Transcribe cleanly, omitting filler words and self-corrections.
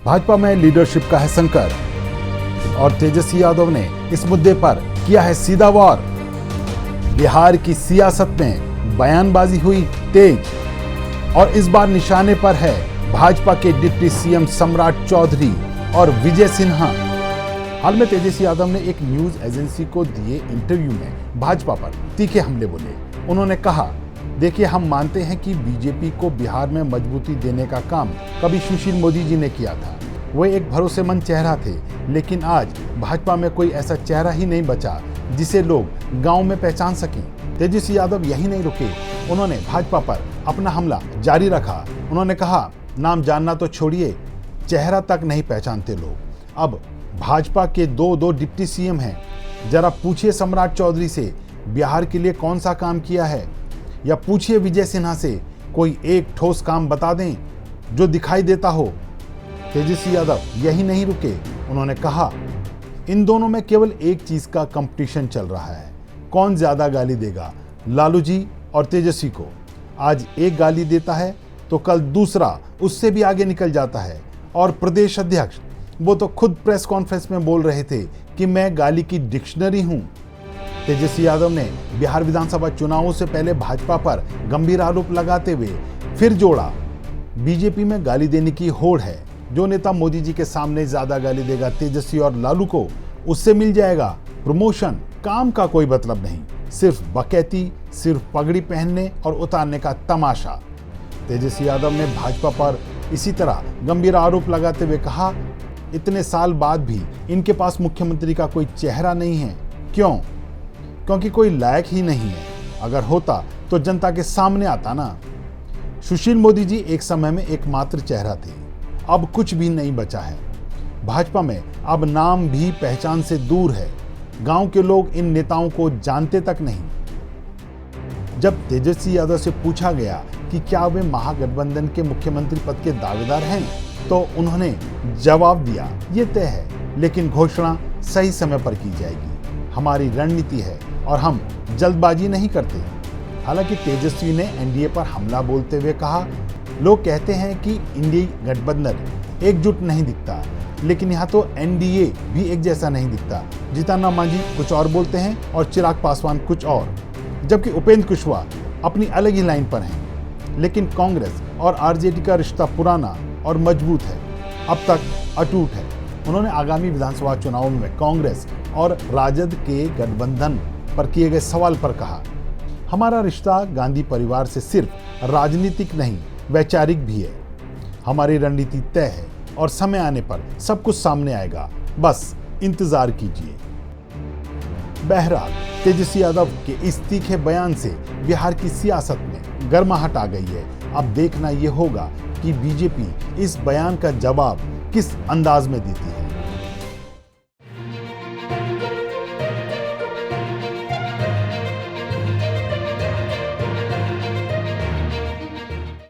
भाजपा में लीडरशिप का है संकट और तेजस्वी यादव ने इस मुद्दे पर किया है सीधा वार। बिहार की सियासत में बयानबाजी हुई तेज और इस बार निशाने पर है भाजपा के डिप्टी सीएम सम्राट चौधरी और विजय सिन्हा। हाल में तेजस्वी यादव ने एक न्यूज एजेंसी को दिए इंटरव्यू में भाजपा पर तीखे हमले बोले। उन्होंने कहा, देखिए, हम मानते हैं कि बीजेपी को बिहार में मजबूती देने का काम कभी सुशील मोदी जी ने किया था। वे एक भरोसेमंद चेहरा थे, लेकिन आज भाजपा में कोई ऐसा चेहरा ही नहीं बचा जिसे लोग गांव में पहचान सकें। तेजस्वी यादव यही नहीं रुके, उन्होंने भाजपा पर अपना हमला जारी रखा। उन्होंने कहा, नाम जानना तो छोड़िए, चेहरा तक नहीं पहचानते लोग। अब भाजपा के दो डिप्टी सीएम हैं, जरा पूछिए सम्राट चौधरी से बिहार के लिए कौन सा काम किया है, या पूछिए विजय सिन्हा से कोई एक ठोस काम बता दें जो दिखाई देता हो। तेजस्वी यादव यही नहीं रुके, उन्होंने कहा, इन दोनों में केवल एक चीज का कंपटीशन चल रहा है, कौन ज्यादा गाली देगा, लालू जी और तेजस्वी को। आज एक गाली देता है तो कल दूसरा उससे भी आगे निकल जाता है। और प्रदेश अध्यक्ष वो तो खुद प्रेस कॉन्फ्रेंस में बोल रहे थे कि मैं गाली की डिक्शनरी हूं। तेजस्वी यादव ने बिहार विधानसभा चुनावों से पहले भाजपा पर गंभीर आरोप लगाते हुए फिर जोड़ा, बीजेपी में गाली देने की होड़ है। जो नेता मोदी जी के सामने ज्यादा गाली देगा तेजस्वी और लालू को, उससे मिल जाएगा प्रमोशन। काम का कोई मतलब नहीं, सिर्फ बकैती, सिर्फ पगड़ी पहनने और उतारने का तमाशा। तेजस्वी यादव ने भाजपा पर इसी तरह गंभीर आरोप लगाते हुए कहा, इतने साल बाद भी इनके पास मुख्यमंत्री का कोई चेहरा नहीं है। क्यों? क्योंकि कोई लायक ही नहीं है। अगर होता तो जनता के सामने आता ना। सुशील मोदी जी एक समय में एकमात्र चेहरा थे, अब कुछ भी नहीं बचा है। भाजपा में अब नाम भी पहचान से दूर है। गांव के लोग इन नेताओं को जानते तक नहीं। जब तेजस्वी यादव से पूछा गया कि क्या वे महागठबंधन के मुख्यमंत्री पद के दावेदार हैं, तो उन्होंने जवाब दिया, ये तय है, लेकिन घोषणा सही समय पर की जाएगी। हमारी रणनीति है और हम जल्दबाजी नहीं करते। हालांकि तेजस्वी ने एनडीए पर हमला बोलते हुए कहा, लोग कहते हैं कि इंडिया गठबंधन एकजुट नहीं दिखता, लेकिन यहाँ तो एनडीए भी एक जैसा नहीं दिखता। जीतन मांझी कुछ और बोलते हैं और चिराग पासवान कुछ और, जबकि उपेंद्र कुशवाहा अपनी अलग ही लाइन पर हैं। लेकिन कांग्रेस और आरजेडी का रिश्ता पुराना और मजबूत है, अब तक अटूट है। उन्होंने आगामी विधानसभा चुनावों में कांग्रेस और राजद के गठबंधन पर किए गए सवाल पर कहा, हमारा रिश्ता गांधी परिवार से सिर्फ राजनीतिक नहीं, वैचारिक भी है। हमारी रणनीति तय है और समय आने पर सब कुछ सामने आएगा, बस इंतजार कीजिए। बहरहाल तेजस्वी यादव के इस तीखे बयान से बिहार की सियासत में गर्माहट आ गई है। अब देखना यह होगा कि बीजेपी इस बयान का जवाब किस अंदाज में देती है।